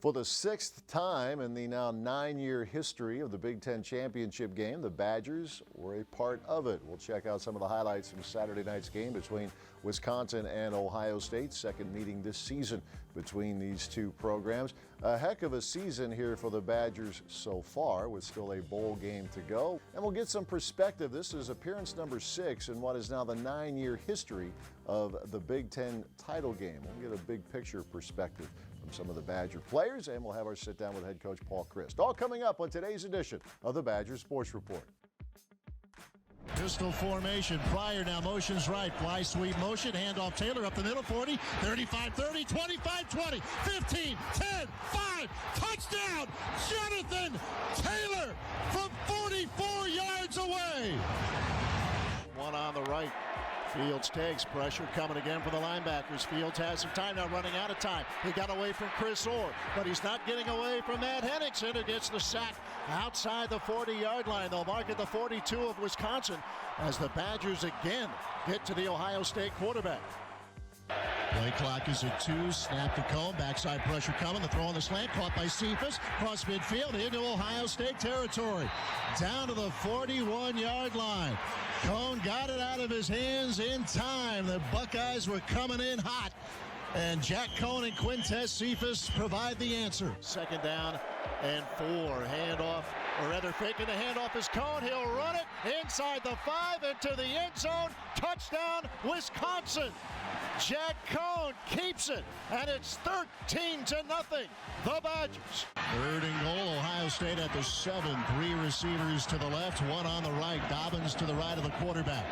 For the 6th time in the now 9-year history of the Big Ten Championship Game, the Badgers were a part of it. We'll check out some of the highlights from Saturday night's game between Wisconsin and Ohio State, second meeting this season between these two programs. A heck of a season here for the Badgers so far, with still a bowl game to go. And we'll get some perspective. This is appearance number 6 in what is now the 9-year history of the Big Ten title game. We'll get a big picture perspective from some of the Badger players, and we'll have our sit down with head coach Paul Chryst. All coming up on today's edition of the Badger Sports Report. Pistol formation. Pryor now motions right. Fly sweep motion. Handoff Taylor up the middle. 40, 35, 30, 25, 20, 15, 10, 5. Touchdown! Jonathan Taylor from 44 yards away. One on the right. Fields takes pressure coming again for the linebackers. Fields has some time now, running out of time. He got away from Chris Orr, but he's not getting away from Matt Henningsen, who gets the sack outside the 40-yard line. They'll mark at the 42 of Wisconsin as the Badgers again get to the Ohio State quarterback. Play clock is at 2. Snap to Cone. Backside pressure coming. The throw on the slant. Caught by Cephas. Cross midfield into Ohio State territory. Down to the 41-yard line. Cone got it out of his hands in time. The Buckeyes were coming in hot. And Jack Cone and Quintez Cephas provide the answer. Second down and 4. Handoff, or rather faking the handoff is Cone. He'll run it inside the 5 into the end zone. Touchdown, Wisconsin. Jack Cone keeps it, and it's 13-0. The Badgers. Third and goal. Ohio State at the 7. 3 receivers to the left, 1 on the right. Dobbins to the right of the quarterback.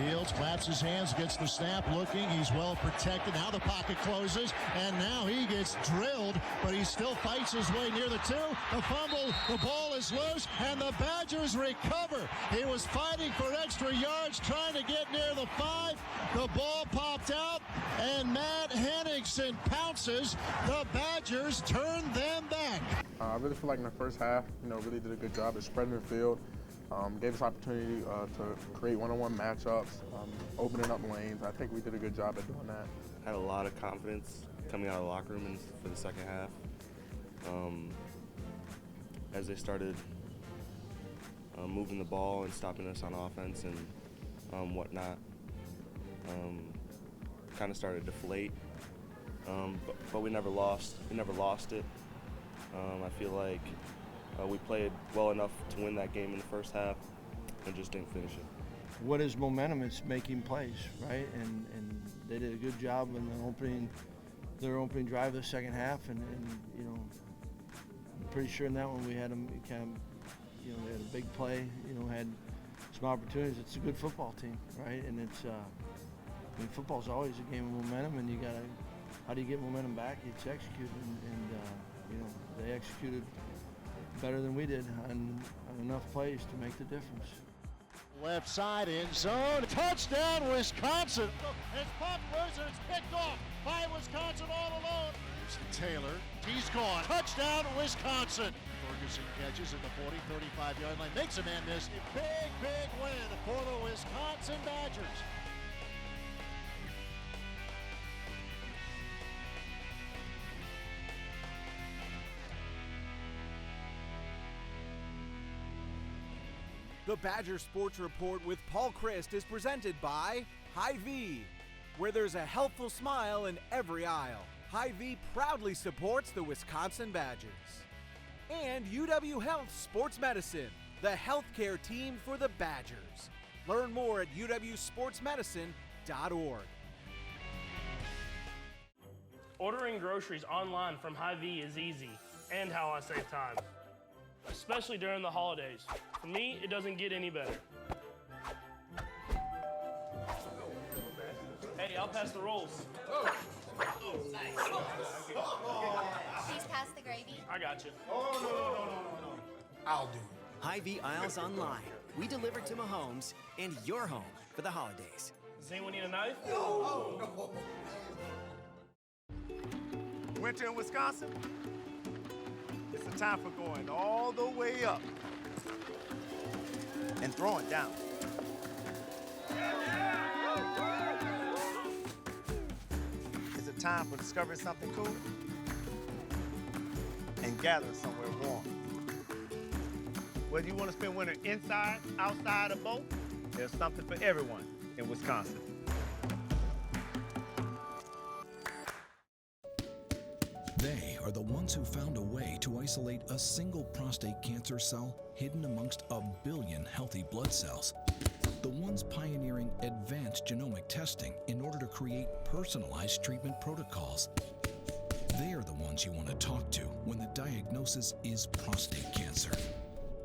Fields claps his hands, gets the snap, looking. He's well protected. Now the pocket closes, and now he gets drilled, but he still fights his way near the 2. The fumble, the ball is loose, and the Badgers recover. He was fighting for extra yards, trying to get near the 5. The ball popped out, and Matt Henningsen pounces. The Badgers turn them back. I really feel like in the first half, really did a good job at spreading the field. Gave us opportunity to create one-on-one matchups, opening up lanes. I think we did a good job at doing that. Had a lot of confidence coming out of the locker room for the second half. As they started moving the ball and stopping us on offense and whatnot, kind of started to deflate. But we never lost. We never lost it. I feel like we played well enough to win that game in the first half and just didn't finish it. What is momentum? It's making plays, right? And they did a good job in their opening drive of the second half, and I'm pretty sure in that one we had them kind of, they had a big play, had some opportunities. It's a good football team, right? And it's, football's always a game of momentum, and how do you get momentum back? It's executed, and they executed better than we did on enough plays to make the difference. Left side end zone. Touchdown, Wisconsin. It's popped loose and it's picked off by Wisconsin all alone. Here's Taylor. He's gone. Touchdown, Wisconsin. Ferguson catches at the 40, 35-yard line. Makes a man miss. A big, big win for the Wisconsin Badgers. The Badger Sports Report with Paul Chryst is presented by Hy-Vee, where there's a helpful smile in every aisle. Hy-Vee proudly supports the Wisconsin Badgers. And UW Health Sports Medicine, the healthcare team for the Badgers. Learn more at uwsportsmedicine.org. Ordering groceries online from Hy-Vee is easy, and how I save time, especially during the holidays. For me, it doesn't get any better. Hey, I'll pass the rolls. Oh, nice. Please pass the gravy. I got you. No. I'll do it. Hy-Vee aisles online. We deliver to Mahomes and your home for the holidays. Does anyone need a knife? No. Winter in Wisconsin? It's a time for going all the way up and throwing down. Is it time for discovering something cool? and gather somewhere warm. Whether you want to spend winter inside, outside, or both, there's something for everyone in Wisconsin. They are the ones who found a way to isolate a single prostate cancer cell hidden amongst a billion healthy blood cells. The ones pioneering advanced genomic testing in order to create personalized treatment protocols. They are the ones you want to talk to when the diagnosis is prostate cancer.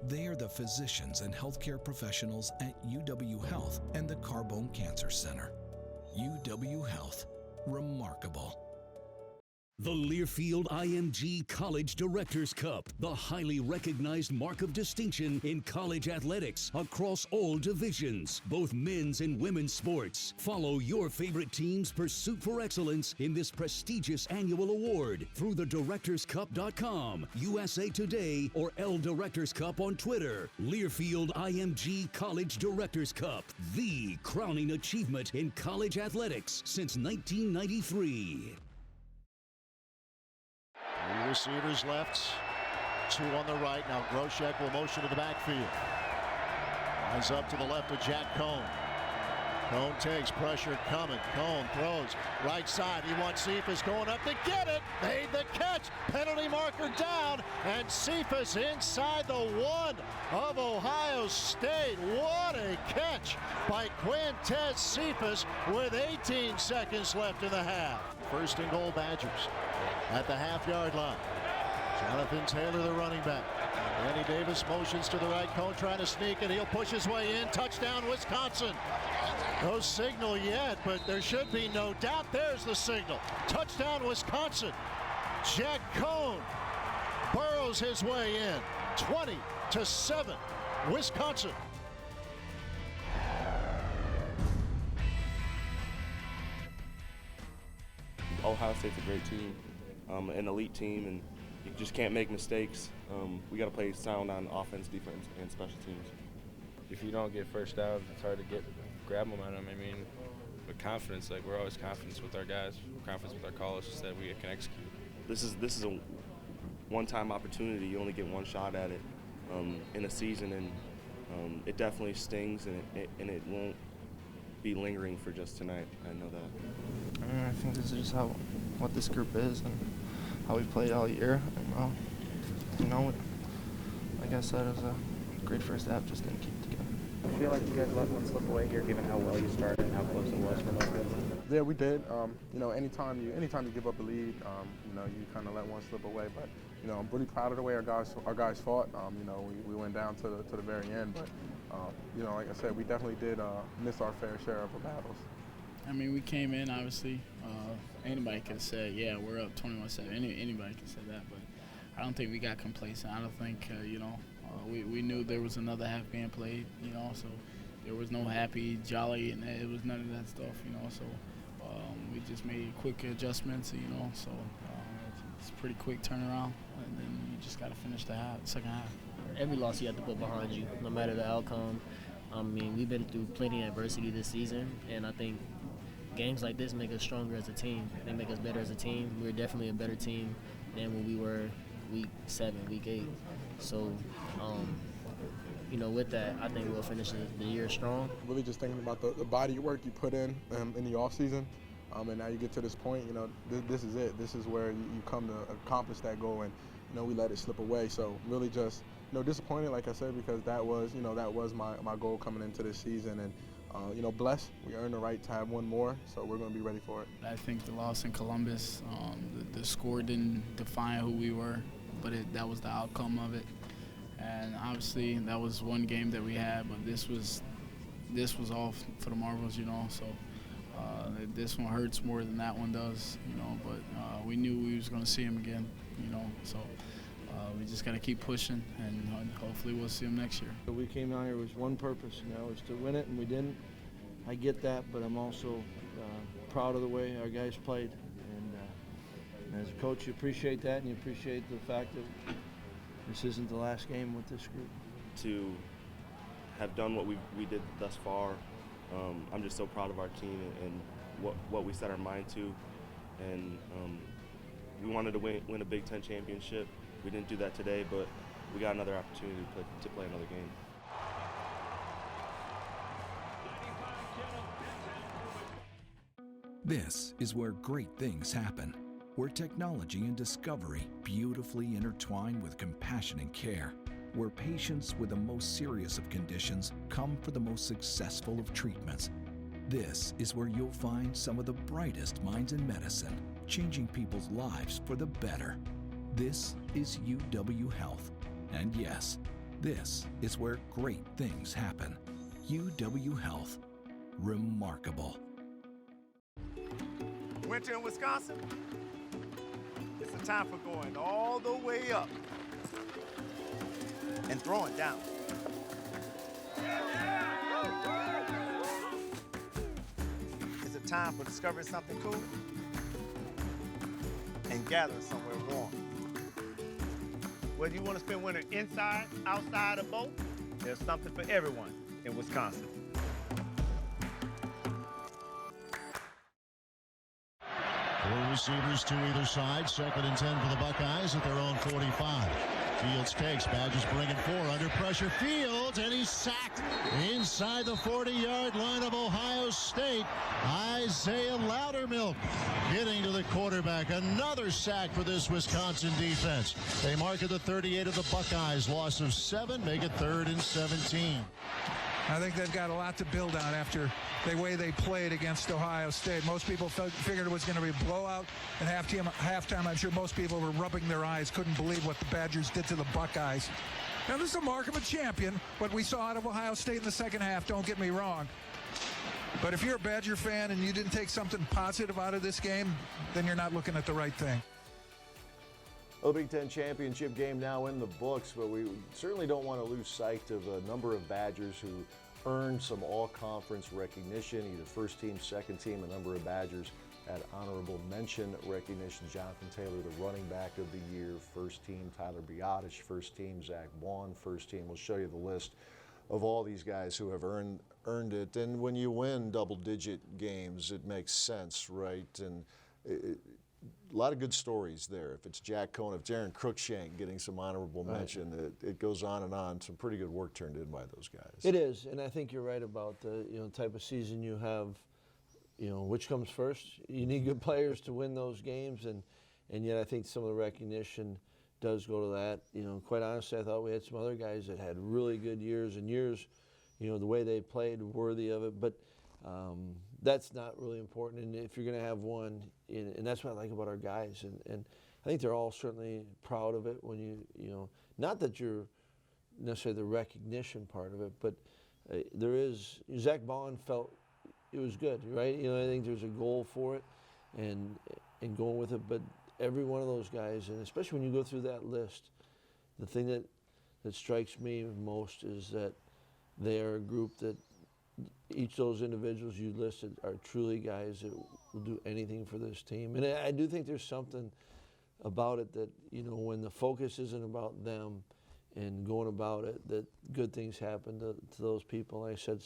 They are the physicians and healthcare professionals at UW Health and the Carbone Cancer Center. UW Health. Remarkable. The Learfield IMG College Directors Cup, the highly recognized mark of distinction in college athletics across all divisions, both men's and women's sports. Follow your favorite team's pursuit for excellence in this prestigious annual award through thedirectorscup.com, USA Today, or L Directors Cup on Twitter. Learfield IMG College Directors Cup, the crowning achievement in college athletics since 1993. 3 receivers left, 2 on the right. Now Groshek will motion to the backfield. Lines up to the left with Jack Cohn. Cohn takes, pressure coming. Cohn throws right side. He wants Cephas going up to get it. Made the catch. Penalty marker down. And Cephas inside the 1 of Ohio State. What a catch by Quintez Cephas with 18 seconds left in the half. First and goal, Badgers at the half-yard line. Jonathan Taylor, the running back. Danny Davis motions to the right. Cohn trying to sneak, and he'll push his way in. Touchdown, Wisconsin. No signal yet, but there should be no doubt. There's the signal. Touchdown, Wisconsin. Jack Cohn burrows his way in. 20-7, Wisconsin. Ohio State's a great team, an elite team, and you just can't make mistakes. We got to play sound on offense, defense, and special teams. If you don't get first down, it's hard to grab momentum. I mean, with confidence, like we're always confident with our guys, confidence with our callers, just that we can execute. This is a one-time opportunity. You only get one shot at it in a season, and it definitely stings, and it won't be lingering for just tonight. I know that. I think this is just what this group is and how we played all year. And, like I said, it was a great first half, just didn't keep it together. I feel like you guys let one slip away here, given how well you started and how close it was for most of it. Yeah, we did. Anytime you give up a lead, you kind of let one slip away. But I'm really proud of the way our guys fought. We went down to the very end, but like I said, we definitely did miss our fair share of the battles. I mean, we came in, obviously. Anybody could have said, yeah, we're up 21-7. Anybody could say that, but I don't think we got complacent. I don't think, we knew there was another half being played, so there was no happy, jolly, and it was none of that stuff, so we just made quick adjustments, so it's a pretty quick turnaround, and then you just got to finish the second half. Every loss you have to put behind you, no matter the outcome. I mean, we've been through plenty of adversity this season, and I think games like this make us stronger as a team. They make us better as a team. We're definitely a better team than when we were week 7, week 8. So, with that, I think we'll finish the year strong. Really just thinking about the body work you put in the off season, and now you get to this point. This is it. This is where you come to accomplish that goal, and we let it slip away. So really just disappointed, like I said, because that was my goal coming into this season, and blessed. We earned the right to have one more, so we're going to be ready for it. I think the loss in Columbus, the score didn't define who we were, but that was the outcome of it. And obviously that was one game that we had, but this was all for the marbles, so this one hurts more than that one does, but we knew we was going to see him again, so we just got to keep pushing, and hopefully we'll see him next year. We came down here with one purpose, was to win it, and we didn't. I get that, but I'm also proud of the way our guys played. And as a coach, you appreciate that, and you appreciate the fact that this isn't the last game with this group. To have done what we did thus far, I'm just so proud of our team and what we set our mind to. And we wanted to win a Big Ten championship, We didn't do that today, but we got another opportunity to play another game. This is where great things happen, where technology and discovery beautifully intertwine with compassion and care, where patients with the most serious of conditions come for the most successful of treatments. This is where you'll find some of the brightest minds in medicine, changing people's lives for the better. This is UW Health. And yes, this is where great things happen. UW Health. Remarkable. Winter in Wisconsin, it's a time for going all the way up and throwing down. It's a time for discovering something cool and gathering somewhere warm. Whether you want to spend winter inside, outside, or both, there's something for everyone in Wisconsin. 4 receivers to either side. 2nd and 10 for the Buckeyes at their own 45. Fields takes. Badgers bring it 4. Under pressure, Fields, and he's sacked inside the 40-yard line of Ohio State. Isaiah Loudermilk getting to the quarterback. Another sack for this Wisconsin defense. They mark at the 38 of the Buckeyes. Loss of 7, make it 3rd and 17. I think they've got a lot to build on after the way they played against Ohio State. Most people figured it was going to be a blowout at halftime. I'm sure most people were rubbing their eyes, couldn't believe what the Badgers did to the Buckeyes. Now, this is the mark of a champion, what we saw out of Ohio State in the second half, don't get me wrong. But if you're a Badger fan and you didn't take something positive out of this game, then you're not looking at the right thing. Well, the Big Ten Championship game now in the books, but we certainly don't want to lose sight of a number of Badgers who earned some all-conference recognition, either first team, second team. A number of Badgers had honorable mention recognition. Jonathan Taylor, the running back of the year, first team. Tyler Biadasz, first team. Zach Vaughn, first team. We'll show you the list of all these guys who have earned it. And when you win double-digit games, it makes sense, right? And a lot of good stories there. If it's Jack Cohn, if Darren Cruikshank getting some honorable mention, it goes on and on. Some pretty good work turned in by those guys. It is, and I think you're right about the type of season you have. Which comes first? You need good players to win those games, and yet I think some of the recognition does go to that. Quite honestly, I thought we had some other guys that had really good years and years. The way they played, worthy of it, but. That's not really important, and if you're going to have one, and that's what I like about our guys, and I think they're all certainly proud of it when not that you're necessarily the recognition part of it, but there is, Zach Vaughn felt it was good, right? I think there's a goal for it, and going with it, but every one of those guys, and especially when you go through that list, the thing that strikes me most is that they are a group that each of those individuals you listed are truly guys that will do anything for this team. And I do think there's something about it that, when the focus isn't about them and going about it, that good things happen to those people. Like I said,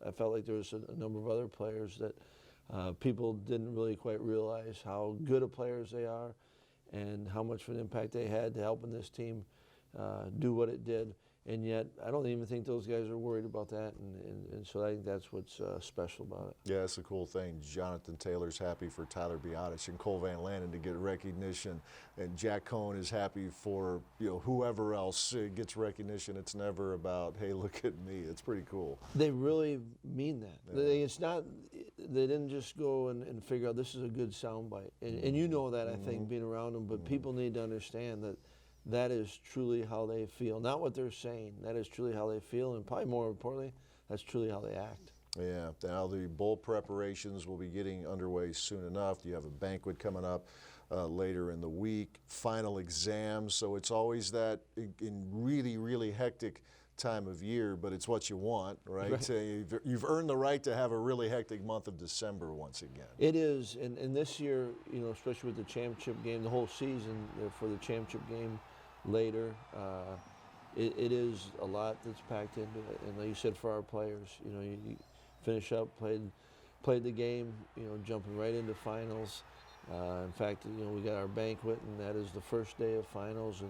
I felt like there was a number of other players that people didn't really quite realize how good of players they are and how much of an impact they had to helping this team do what it did. And yet, I don't even think those guys are worried about that, and so I think that's what's special about it. Yeah, that's a cool thing. Jonathan Taylor's happy for Tyler Biadasz and Cole Van Lanen to get recognition, and Jack Cohn is happy for whoever else gets recognition. It's never about, hey, look at me. It's pretty cool. They really mean that. Yeah. It's not. They didn't just go and figure out this is a good soundbite, and you know that, I think, being around them. But people need to understand that. That is truly how they feel. Not what they're saying. That is truly how they feel, and probably more importantly, that's truly how they act. Yeah. Now the bowl preparations will be getting underway soon enough. You have a banquet coming up later in the week. Final exams. So it's always that in really, really hectic time of year, but it's what you want, right? You've earned the right to have a really hectic month of December once again. It is, and this year, especially with the championship game, the whole season for the championship game later, it is a lot that's packed into it. And like you said, for our players, you finish up, played the game, jumping right into finals. In fact, we got our banquet, and that is the first day of finals,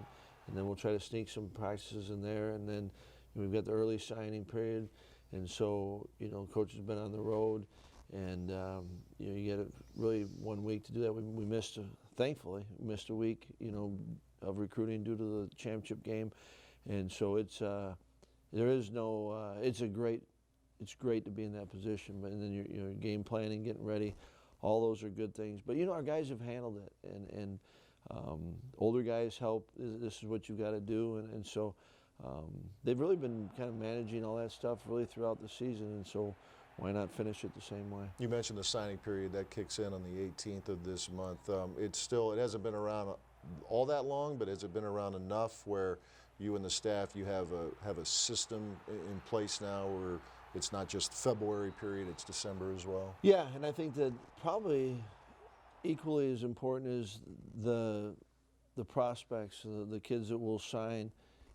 and then we'll try to sneak some practices in there, and then we've got the early signing period, and so coach has been on the road, and you get really 1 week to do that. We missed, thankfully, missed a week of recruiting due to the championship game, and so it's great to be in that position, but and then you're game planning, getting ready, all those are good things. But our guys have handled it, and older guys help. This is what you got to do, and so they've really been kind of managing all that stuff really throughout the season, and so why not finish it the same way? You mentioned the signing period that kicks in on the 18th of this month. It hasn't been around all that long, but has it been around enough where you and the staff, you have a system in place now where it's not just February period, it's December as well? Yeah, and I think that probably equally as important is the prospects, the kids that will sign.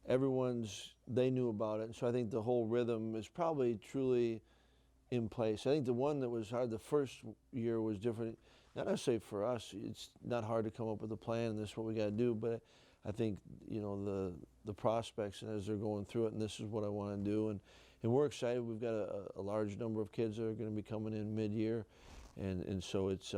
They knew about it, and so I think the whole rhythm is probably truly in place. I think the one that was hard the first year was different. Not necessarily for us, it's not hard to come up with a plan, and this is what we got to do, but I think the prospects, and as they're going through it, and this is what I want to do, and we're excited. We've got a large number of kids that are going to be coming in mid-year, and so it's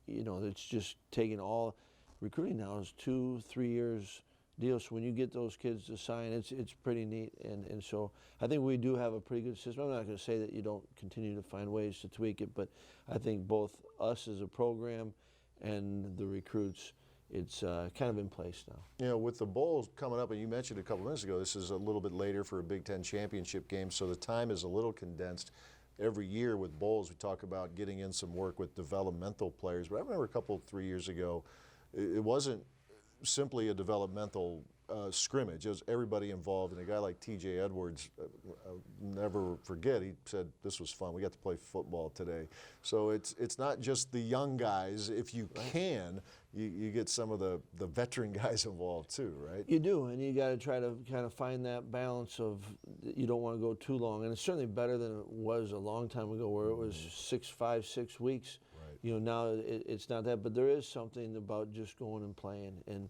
it's just taking all recruiting now is 2-3 years deal. So when you get those kids to sign, it's pretty neat, and so I think we do have a pretty good system. I'm not going to say that you don't continue to find ways to tweak it, but I think both us as a program and the recruits, it's kind of in place now. With the bowls coming up, and you mentioned a couple minutes ago, this is a little bit later for a Big Ten championship game, so the time is a little condensed. Every year with bowls, we talk about getting in some work with developmental players, but I remember 3 years ago, it wasn't simply a developmental scrimmage. It was everybody involved, and a guy like T.J. Edwards, I'll never forget, he said, this was fun. We got to play football today. So it's not just the young guys. If you can, you get some of the veteran guys involved too, right? You do, and you got to try to kind of find that balance of you don't want to go too long, and it's certainly better than it was a long time ago where it was 5, 6 weeks. Right. Now it's not that, but there is something about just going and playing, and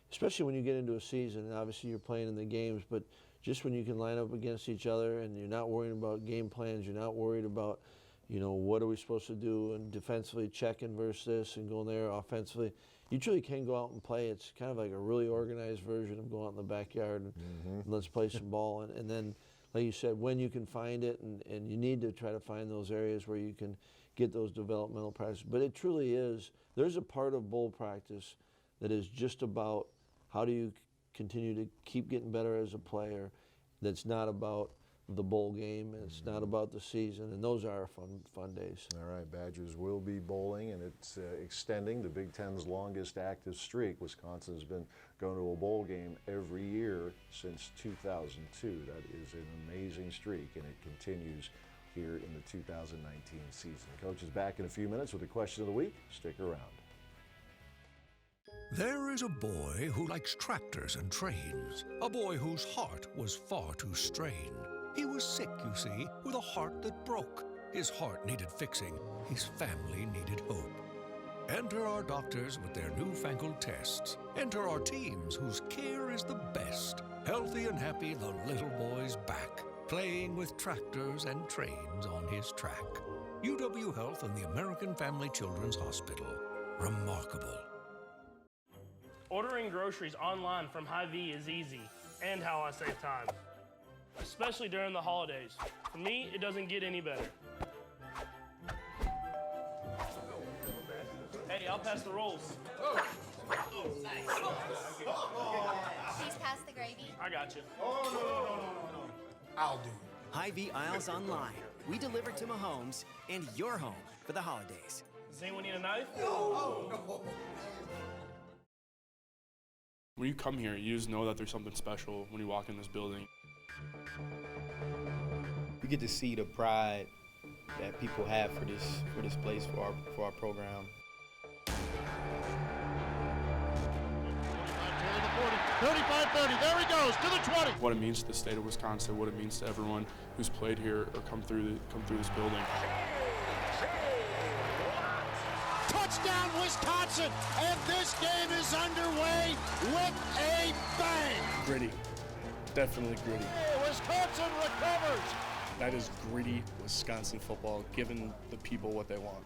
especially when you get into a season, and obviously you're playing in the games, but just when you can line up against each other and you're not worrying about game plans, you're not worried about, what are we supposed to do, and defensively checking versus this and going there offensively, you truly can go out and play. It's kind of like a really organized version of going out in the backyard and let's play some ball. And then, like you said, when you can find it, and you need to try to find those areas where you can get those developmental practices. But it truly is, there's a part of bowl practice that is just about how do you continue to keep getting better as a player, that's not about the bowl game, and it's not about the season, and those are fun days. All right, Badgers will be bowling, and it's extending the Big Ten's longest active streak. Wisconsin's been going to a bowl game every year since 2002. That is an amazing streak, and it continues here in the 2019 season. Coach is back in a few minutes with the question of the week. Stick around. There is a boy who likes tractors and trains, a boy whose heart was far too strained. He was sick, you see, with a heart that broke. His heart needed fixing, his family needed hope. Enter our doctors with their newfangled tests. Enter our teams whose care is the best. Healthy and happy, the little boy's back, playing with tractors and trains on his track. UW Health and the American Family Children's Hospital. Remarkable. Ordering groceries online from Hy-Vee is easy, and how I save time. Especially during the holidays. For me, it doesn't get any better. Hey, I'll pass the rolls. Please pass the gravy. I got you. No. I'll do it. Hy-Vee aisles online. We deliver to Mahomes and your home for the holidays. Does anyone need a knife? No. When you come here, you just know that there's something special when you walk in this building. You get to see the pride that people have for this place, for our program. 35-30, there he goes, to the 20. What it means to the state of Wisconsin, what it means to everyone who's played here or come through this building. Touchdown! Touchdown, Wisconsin! And this game is underway with a bang! Gritty. Definitely gritty. Wisconsin recovers! That is gritty Wisconsin football, giving the people what they want.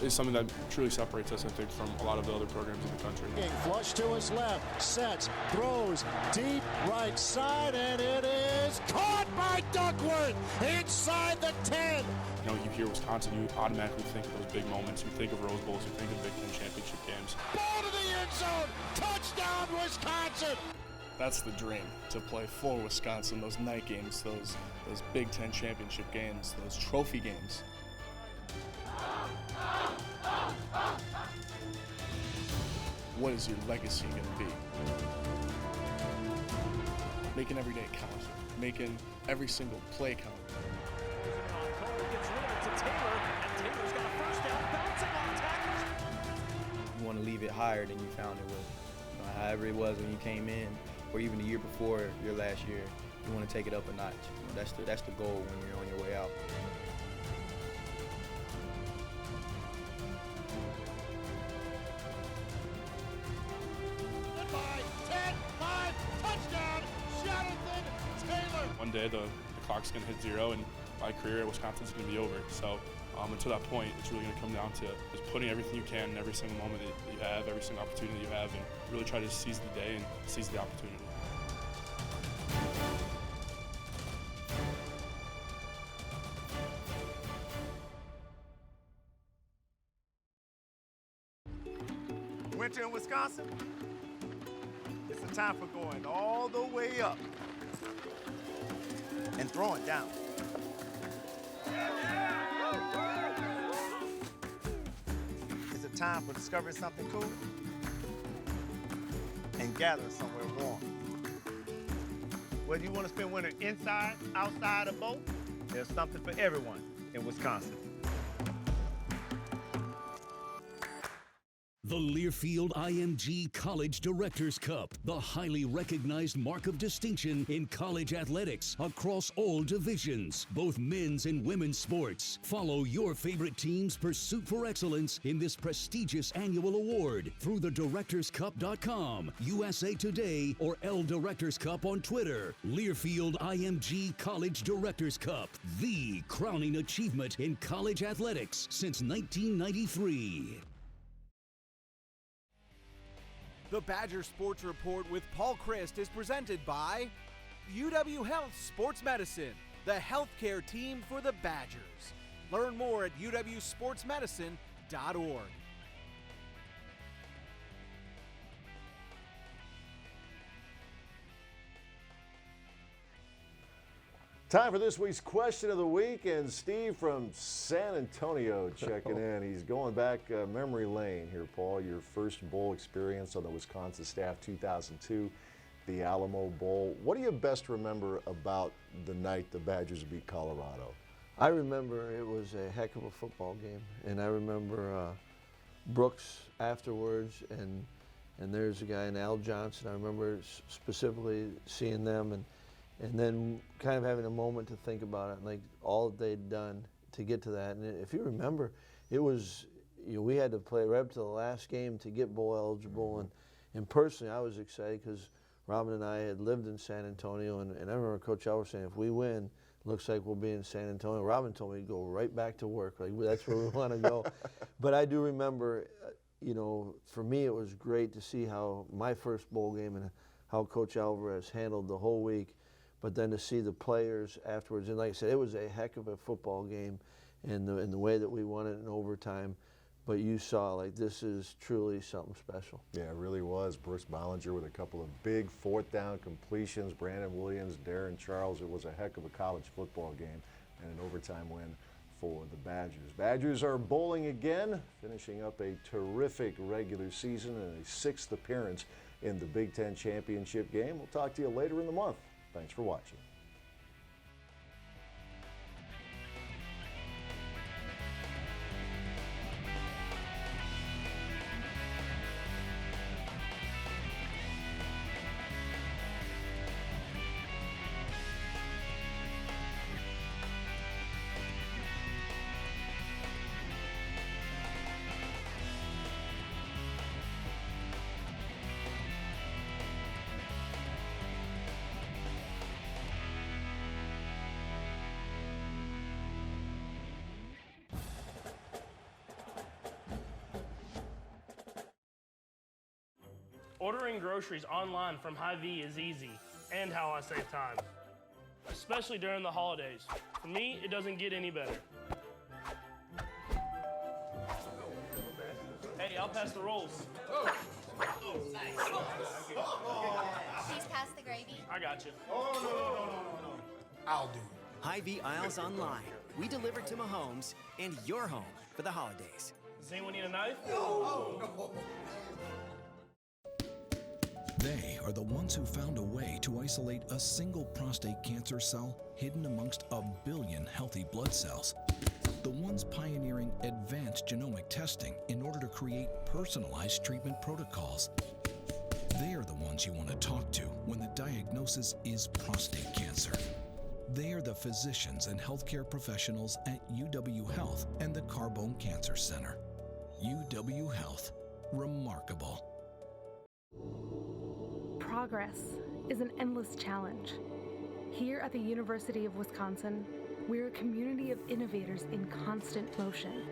It's something that truly separates us, I think, from a lot of the other programs in the country. Flush to his left, sets, throws, deep right side, and it is caught by Duckworth inside the 10. You know, you hear Wisconsin, you automatically think of those big moments. You think of Rose Bowls, you think of Big Ten championship games. Ball to the end zone, touchdown Wisconsin! That's the dream, to play for Wisconsin, those night games, those Big Ten championship games, those trophy games. What is your legacy going to be? Making every day count. Making every single play count. You want to leave it higher than you found it with. However it was when you came in, or even the year before your last year, you want to take it up a notch. That's the goal when you're on your way out. One day the clock's going to hit 0 and my career at Wisconsin's going to be over. So until that point, it's really going to come down to just putting everything you can in every single moment that you have, every single opportunity you have, and really try to seize the day and seize the opportunity. Winter in Wisconsin, it's a time for going all the way up and throwing down. It's a time for discovering something cool and gathering somewhere warm. Whether you want to spend winter inside, outside, or both, there's something for everyone in Wisconsin. The Learfield IMG College Directors Cup, the highly recognized mark of distinction in college athletics across all divisions, both men's and women's sports. Follow your favorite team's pursuit for excellence in this prestigious annual award through thedirectorscup.com, USA Today, or L Directors Cup on Twitter. Learfield IMG College Directors Cup, the crowning achievement in college athletics since 1993. The Badger Sports Report with Paul Chryst is presented by UW Health Sports Medicine, the healthcare team for the Badgers. Learn more at uwsportsmedicine.org. Time for this week's question of the week, and Steve from San Antonio checking in. He's going back memory lane here, Paul. Your first bowl experience on the Wisconsin staff, 2002, the Alamo Bowl. What do you best remember about the night the Badgers beat Colorado? I remember it was a heck of a football game, and I remember Brooks afterwards, and there's a guy in Al Johnson. I remember specifically seeing them, and then kind of having a moment to think about it, and like all that they'd done to get to that. And if you remember, it was, we had to play right up to the last game to get bowl eligible. And personally, I was excited because Robin and I had lived in San Antonio, and I remember Coach Elwer saying, if we win, looks like we'll be in San Antonio. Robin told me to go right back to work. Like, that's where we want to go. But I do remember, for me, it was great to see how my first bowl game and how Coach Alvarez handled the whole week. But then to see the players afterwards, and like I said, it was a heck of a football game, in the way that we won it in overtime. But you saw, like, this is truly something special. Yeah, it really was. Brooks Bollinger with a couple of big fourth down completions, Brandon Williams, Darren Charles. It was a heck of a college football game and an overtime win for the Badgers. Badgers are bowling again, finishing up a terrific regular season and a 6th appearance in the Big Ten Championship Game. We'll talk to you later in the month. Thanks for watching. Ordering groceries online from Hy-Vee is easy, and how I save time, especially during the holidays. For me, it doesn't get any better. Hey, I'll pass the rolls. Please pass the gravy. I got you. No. I'll do it. Hy-Vee aisles online. We deliver to Mahomes and your home for the holidays. Does anyone need a knife? No. They are the ones who found a way to isolate a single prostate cancer cell hidden amongst a billion healthy blood cells. The ones pioneering advanced genomic testing in order to create personalized treatment protocols. They are the ones you want to talk to when the diagnosis is prostate cancer. They are the physicians and healthcare professionals at UW Health and the Carbone Cancer Center. UW Health. Remarkable. Progress is an endless challenge. Here at the University of Wisconsin, we're a community of innovators in constant motion.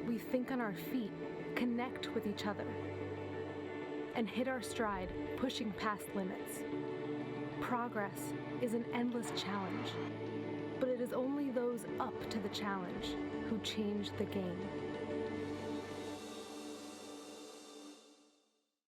We think on our feet, connect with each other, and hit our stride, pushing past limits. Progress is an endless challenge, but it is only those up to the challenge who change the game.